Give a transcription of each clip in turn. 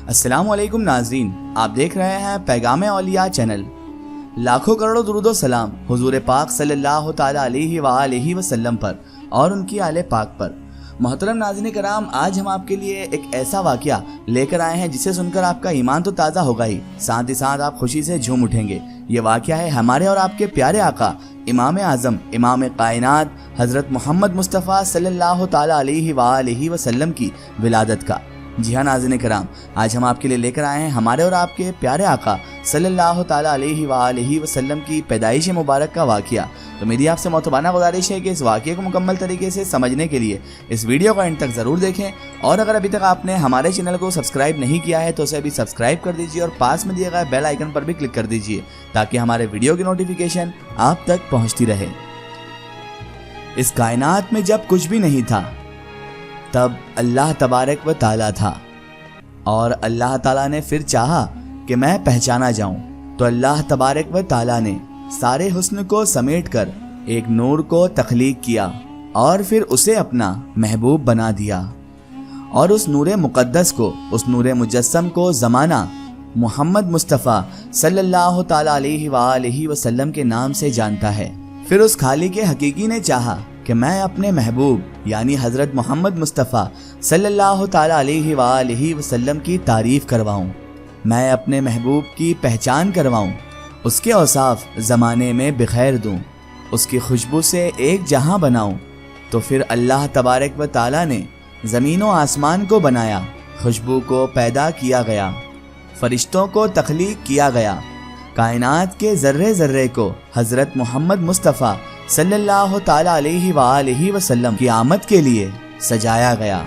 السلام علیکم ناظرین، آپ دیکھ رہے ہیں پیغام اولیاء چینل۔ لاکھوں کروڑوں درود و سلام حضور پاک صلی اللہ تعالی علیہ وآلہ وسلم پر اور ان کی آل پاک پر۔ محترم ناظرین کرام، آج ہم آپ کے لیے ایک ایسا واقعہ لے کر آئے ہیں جسے سن کر آپ کا ایمان تو تازہ ہوگا ہی ساتھ آپ خوشی سے جھوم اٹھیں گے۔ یہ واقعہ ہے ہمارے اور آپ کے پیارے آقا امام اعظم امام کائنات حضرت محمد مصطفیٰ صلی اللہ تعالی علیہ وآلہ وسلم کی ولادت کا۔ جی ہاں ناظرین کرام، آج ہم آپ کے لیے لے کر آئے ہیں ہمارے اور آپ کے پیارے آقا صلی اللہ تعالی علیہ وآلہ وسلم کی پیدائش مبارک کا واقعہ۔ تو میری آپ سے محترمانہ گزارش ہے کہ اس واقعے کو مکمل طریقے سے سمجھنے کے لیے اس ویڈیو کا اینڈ تک ضرور دیکھیں، اور اگر ابھی تک آپ نے ہمارے چینل کو سبسکرائب نہیں کیا ہے تو اسے ابھی سبسکرائب کر دیجیے اور پاس میں دیے گئے بیل آئیکن پر بھی کلک کر دیجیے تاکہ ہمارے ویڈیو کی نوٹیفیکیشن آپ تک پہنچتی رہے۔ اس کائنات میں جب کچھ بھی نہیں تھا تب اللہ تبارک و تعالیٰ تھا، اور اللہ تعالیٰ نے پھر چاہا کہ میں پہچانا جاؤں، تو اللہ تبارک و تعالیٰ نے سارے حسن کو سمیٹ کر ایک نور کو تخلیق کیا اور پھر اسے اپنا محبوب بنا دیا، اور اس نور مقدس کو، اس نور مجسم کو زمانہ محمد مصطفیٰ صلی اللہ تعالی علیہ وآلہ وسلم کے نام سے جانتا ہے۔ پھر اس خالق حقیقی نے چاہا کہ میں اپنے محبوب یعنی حضرت محمد مصطفیٰ صلی اللہ تعالی علیہ وآلہ وسلم کی تعریف کرواؤں، میں اپنے محبوب کی پہچان کرواؤں، اس کے اوصاف زمانے میں بخیر دوں، اس کی خوشبو سے ایک جہاں بناؤں۔ تو پھر اللہ تبارک و تعالی نے زمین و آسمان کو بنایا، خوشبو کو پیدا کیا گیا، فرشتوں کو تخلیق کیا گیا، کائنات کے ذرے ذرے کو حضرت محمد مصطفیٰ صلی اللہ تعالی علیہ وآلہ وسلم کی آمد کے لیے سجایا گیا،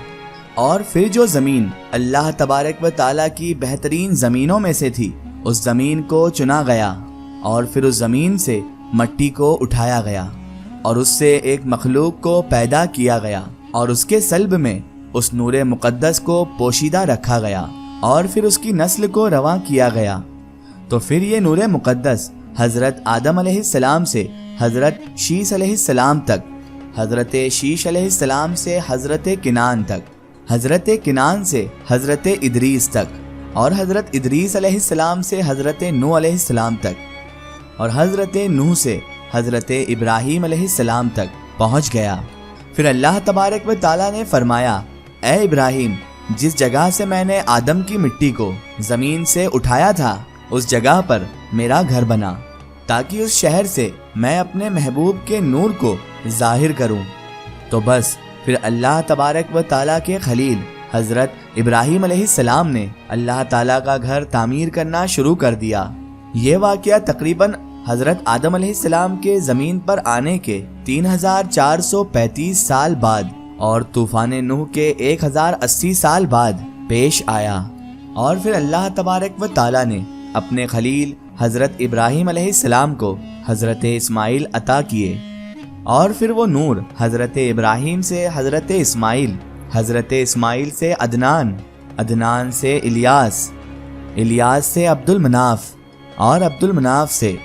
اور پھر جو زمین اللہ تبارک و تعالی کی بہترین زمینوں میں سے تھی اس زمین کو چنا گیا، اور پھر اس زمین سے مٹی کو اٹھایا گیا اور اس سے ایک مخلوق کو پیدا کیا گیا، اور اس کے صلب میں اس نور مقدس کو پوشیدہ رکھا گیا، اور پھر اس کی نسل کو رواں کیا گیا۔ تو پھر یہ نور مقدس حضرت آدم علیہ السلام سے حضرت شیش علیہ السلام تک، حضرت شیش علیہ السلام سے حضرت کنان تک، حضرت کنان سے حضرت ادریس تک، اور حضرت ادریس علیہ السلام سے حضرت نوح علیہ السلام تک، اور حضرت نوح سے حضرت ابراہیم علیہ السلام تک پہنچ گیا۔ پھر اللہ تبارک و تعالیٰ نے فرمایا، اے ابراہیم، جس جگہ سے میں نے آدم کی مٹی کو زمین سے اٹھایا تھا اس جگہ پر میرا گھر بنا، تاکہ اس شہر سے میں اپنے محبوب کے نور کو ظاہر کروں۔ تو بس پھر اللہ تبارک و تعالیٰ کے خلیل حضرت ابراہیم علیہ السلام نے اللہ تعالیٰ کا گھر تعمیر کرنا شروع کر دیا۔ یہ واقعہ تقریباً حضرت آدم علیہ السلام کے زمین پر آنے کے 3435 سال بعد اور طوفان نوح کے 1080 سال بعد پیش آیا، اور پھر اللہ تبارک و تعالیٰ نے اپنے خلیل حضرت ابراہیم علیہ السلام کو حضرت اسماعیل عطا کیے، اور پھر وہ نور حضرت ابراہیم سے حضرت اسماعیل، حضرت اسماعیل سے عدنان، عدنان سے الیاس، الیاس سے عبد المناف، اور عبد المناف سے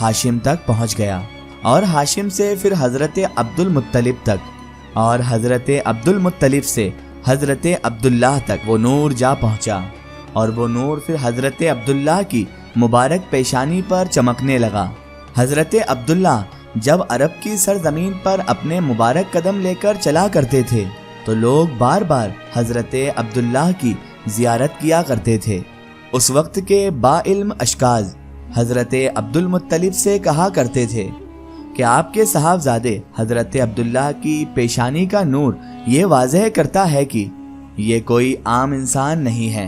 ہاشم تک پہنچ گیا، اور ہاشم سے پھر حضرت عبد المطلب تک، اور حضرت عبد المطلب سے حضرت عبداللہ تک وہ نور جا پہنچا، اور وہ نور پھر حضرت عبداللہ کی مبارک پیشانی پر چمکنے لگا۔ حضرت عبداللہ جب عرب کی سرزمین پر اپنے مبارک قدم لے کر چلا کرتے تھے تو لوگ بار بار حضرت عبداللہ کی زیارت کیا کرتے تھے۔ اس وقت کے با علم اشخاص حضرت عبد المطلب سے کہا کرتے تھے کہ آپ کے صاحبزادے حضرت عبداللہ کی پیشانی کا نور یہ واضح کرتا ہے کہ یہ کوئی عام انسان نہیں ہے۔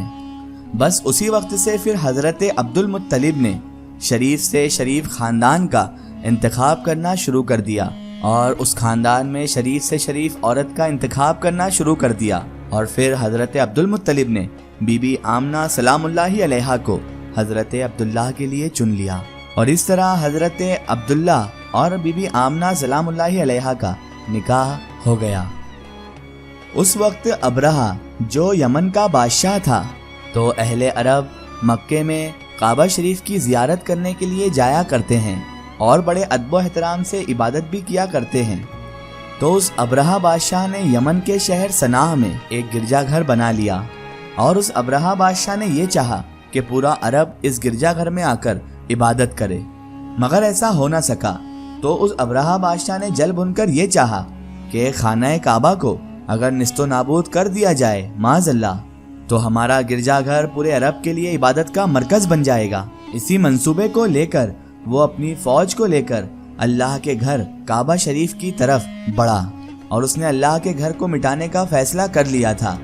بس اسی وقت سے پھر حضرت عبد المطلب نے شریف سے شریف خاندان کا انتخاب کرنا شروع کر دیا، اور اس خاندان میں شریف سے شریف عورت کا انتخاب کرنا شروع کر دیا، اور پھر حضرت عبد المطلب نے بی بی آمنہ سلام اللہ علیہا کو حضرت عبداللہ کے لیے چن لیا، اور اس طرح حضرت عبداللہ اور بی بی آمنہ سلام اللہ علیہا کا نکاح ہو گیا۔ اس وقت ابرہہ جو یمن کا بادشاہ تھا تو اہل عرب مکے میں کعبہ شریف کی زیارت کرنے کے لیے جایا کرتے ہیں اور بڑے ادب و احترام سے عبادت بھی کیا کرتے ہیں۔ تو اس ابرہہ بادشاہ نے یمن کے شہر صنعا میں ایک گرجا گھر بنا لیا اور اس ابرہہ بادشاہ نے یہ چاہا کہ پورا عرب اس گرجا گھر میں آ کر عبادت کرے، مگر ایسا ہو نہ سکا۔ تو اس ابرہہ بادشاہ نے جل بن کر یہ چاہا کہ خانہ کعبہ کو اگر نست و نابود کر دیا جائے معاذ اللہ، تو ہمارا گرجا گھر پورے عرب کے لیے عبادت کا مرکز بن جائے گا۔ اسی منصوبے کو لے کر وہ اپنی فوج کو لے کر اللہ کے گھر کعبہ شریف کی طرف بڑھا، اور اس نے اللہ کے گھر کو مٹانے کا فیصلہ کر لیا تھا۔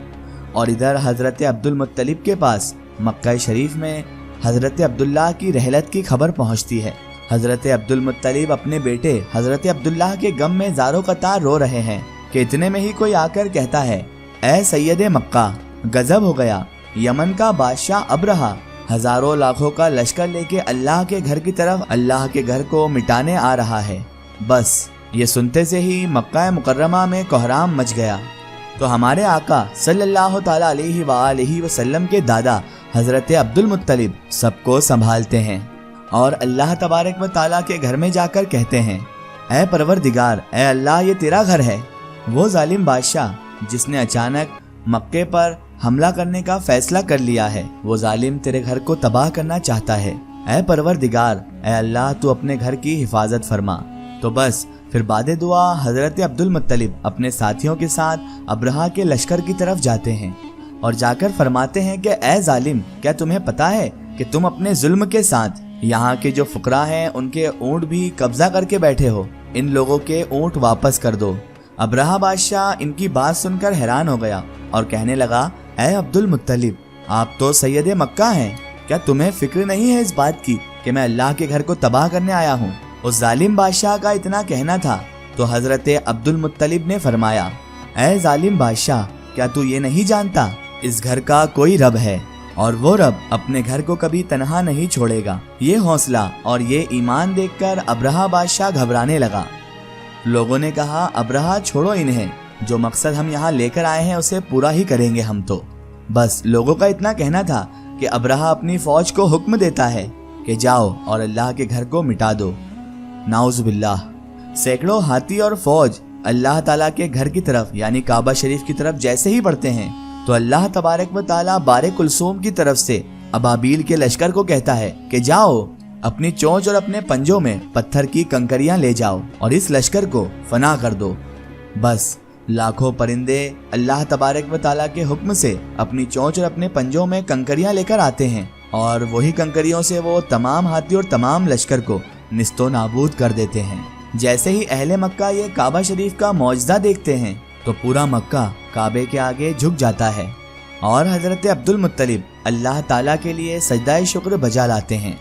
اور ادھر حضرت عبد المطلب کے پاس مکہ شریف میں حضرت عبداللہ کی رحلت کی خبر پہنچتی ہے۔ حضرت عبد المطلب اپنے بیٹے حضرت عبداللہ کے غم میں زاروں قطار رو رہے ہیں کہ اتنے میں ہی کوئی آ کر کہتا ہے، اے سید مکہ، غضب ہو گیا، یمن کا بادشاہ ابرہہ ہزاروں لاکھوں کا لشکر لے کے اللہ کے گھر کی طرف اللہ کے گھر کو مٹانے آ رہا ہے۔ بس یہ سنتے سے ہی مکہ مکرمہ میں کوہرام مچ گیا۔ تو ہمارے آقا صلی اللہ تعالیٰ علیہ وآلہ وسلم کے دادا حضرت عبد المطلب سب کو سنبھالتے ہیں اور اللہ تبارک و تعالیٰ کے گھر میں جا کر کہتے ہیں، اے پروردگار، اے اللہ، یہ تیرا گھر ہے۔ وہ ظالم بادشاہ جس نے اچانک مکے پر حملہ کرنے کا فیصلہ کر لیا ہے، وہ ظالم تیرے گھر کو تباہ کرنا چاہتا ہے۔ اے پروردگار، اے اللہ، تو اپنے گھر کی حفاظت فرما۔ تو بس پھر بعد دعا حضرت عبد المطلب اپنے ساتھیوں کے ساتھ ابرہہ کے لشکر کی طرف جاتے ہیں اور جا کر فرماتے ہیں کہ اے ظالم، کیا تمہیں پتا ہے کہ تم اپنے ظلم کے ساتھ یہاں کے جو فقراء ہیں ان کے اونٹ بھی قبضہ کر کے بیٹھے ہو، ان لوگوں کے اونٹ واپس کر دو۔ ابرہہ بادشاہ ان کی بات سن کر حیران ہو گیا اور کہنے لگا، اے عبد المطلب، آپ تو سید مکہ ہیں، کیا تمہیں فکر نہیں ہے اس بات کی کہ میں اللہ کے گھر کو تباہ کرنے آیا ہوں؟ اس ظالم بادشاہ کا اتنا کہنا تھا تو حضرت عبد المطلب نے فرمایا، اے ظالم بادشاہ، کیا تو یہ نہیں جانتا اس گھر کا کوئی رب ہے اور وہ رب اپنے گھر کو کبھی تنہا نہیں چھوڑے گا۔ یہ حوصلہ اور یہ ایمان دیکھ کر ابرہہ بادشاہ گھبرانے لگا۔ لوگوں نے کہا، ابرہہ چھوڑو انہیں، جو مقصد ہم یہاں لے کر آئے ہیں اسے پورا ہی کریں گے ہم تو۔ بس لوگوں کا اتنا کہنا تھا کہ ابرہہ اپنی فوج کو حکم دیتا ہے کہ جاؤ اور اللہ کے گھر کو مٹا دو۔ نعوذ باللہ، سینکڑوں ہاتھی اور فوج اللہ تعالیٰ کے گھر کی طرف یعنی کعبہ شریف کی طرف جیسے ہی بڑھتے ہیں تو اللہ تبارک و تعالیٰ بار کلثوم کی طرف سے ابابیل کے لشکر کو کہتا ہے کہ جاؤ، اپنی چونچ اور اپنے پنجوں میں پتھر کی کنکریاں لے جاؤ اور اس لشکر کو فنا کر دو۔ بس لاکھوں پرندے اللہ تبارک و تعالیٰ کے حکم سے اپنی چونچ اور اپنے پنجوں میں کنکریاں لے کر آتے ہیں اور وہی کنکریوں سے وہ تمام ہاتھی اور تمام لشکر کو نست و نابود کر دیتے ہیں۔ جیسے ہی اہل مکہ یہ کعبہ شریف کا معجزہ دیکھتے ہیں تو پورا مکہ کعبے کے آگے جھک جاتا ہے اور حضرت عبد المطلب اللہ تعالیٰ کے لیے سجدہ شکر بجا لاتے ہیں۔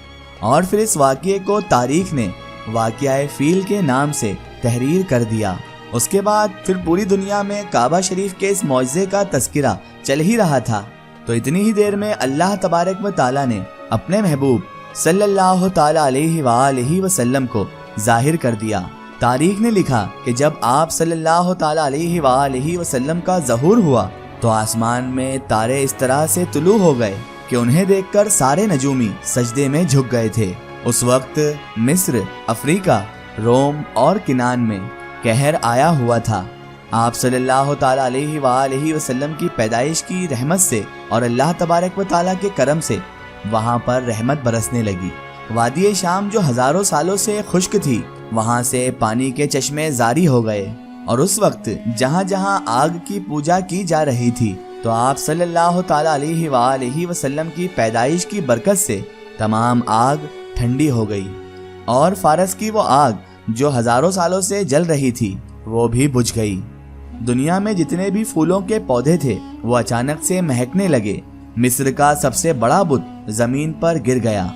اور پھر اس واقعے کو تاریخ نے واقعہ فیل کے نام سے تحریر کر دیا۔ اس کے بعد پھر پوری دنیا میں کعبہ شریف کے اس معجزے کا تذکرہ چل ہی رہا تھا، تو اتنی ہی دیر میں اللہ تبارک و تعالیٰ نے اپنے محبوب صلی اللہ تعالیٰ علیہ وآلہ وسلم کو ظاہر کر دیا۔ تاریخ نے لکھا کہ جب آپ صلی اللہ تعالیٰ علیہ وآلہ وسلم کا ظہور ہوا تو آسمان میں تارے اس طرح سے طلوع ہو گئے کہ انہیں دیکھ کر سارے نجومی سجدے میں جھک گئے تھے۔ اس وقت مصر، افریقہ، روم اور کنان میں قہر آیا ہوا تھا۔ آپ صلی اللہ تعالیٰ علیہ وآلہ وسلم کی پیدائش کی رحمت سے اور اللہ تبارک و تعالیٰ کے کرم سے وہاں پر رحمت برسنے لگی۔ وادی شام جو ہزاروں سالوں سے خشک تھی، وہاں سے پانی کے چشمے جاری ہو گئے، اور اس وقت جہاں جہاں آگ کی پوجا کی جا رہی تھی تو آپ صلی اللہ تعالیٰ علیہ وآلہ وسلم کی پیدائش کی برکت سے تمام آگ ٹھنڈی ہو گئی، اور فارس کی وہ آگ جو ہزاروں سالوں سے جل رہی تھی وہ بھی بجھ گئی۔ دنیا میں جتنے بھی پھولوں کے پودے تھے وہ اچانک سے مہکنے لگے۔ مصر کا سب سے بڑا بت زمین پر گر گیا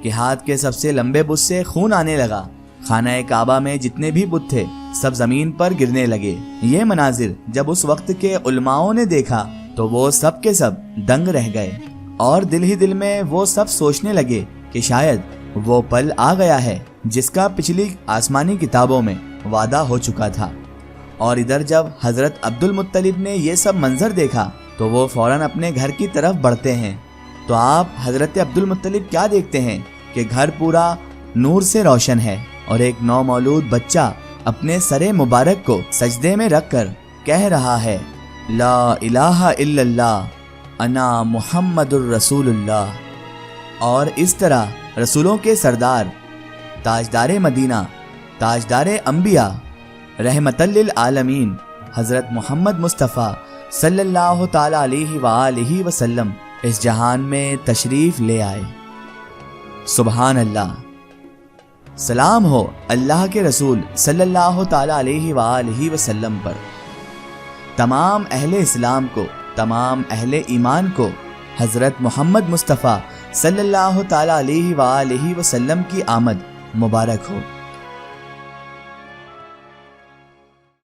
کہ ہاتھ کے سب سے لمبے بت سے خون آنے لگا۔ خانہ کعبہ میں جتنے بھی بت تھے سب زمین پر گرنے لگے۔ یہ مناظر جب اس وقت کے علماؤں نے دیکھا تو وہ سب کے سب دنگ رہ گئے، اور دل ہی دل میں وہ سب سوچنے لگے کہ شاید وہ پل آ گیا ہے جس کا پچھلی آسمانی کتابوں میں وعدہ ہو چکا تھا۔ اور ادھر جب حضرت عبد المطلب نے یہ سب منظر دیکھا تو وہ فوراً اپنے گھر کی طرف بڑھتے ہیں۔ تو آپ حضرت عبد المطلب کیا دیکھتے ہیں کہ گھر پورا نور سے روشن ہے، اور ایک نو مولود بچہ اپنے سر مبارک کو سجدے میں رکھ کر کہہ رہا ہے، لا الہ الا اللہ، انا محمد الرسول اللہ۔ اور اس طرح رسولوں کے سردار، تاجدار مدینہ، تاجدار انبیاء، رحمت للعالمین حضرت محمد مصطفیٰ صلی اللہ تعالی علیہ وآلہ وسلم اس جہان میں تشریف لے آئے۔ سبحان اللہ۔ سلام ہو اللہ کے رسول صلی اللہ تعالی علیہ وآلہ وسلم پر۔ تمام اہل اسلام کو، تمام اہل ایمان کو حضرت محمد مصطفیٰ صلی اللہ تعالی علیہ وآلہ وسلم کی آمد مبارک ہو۔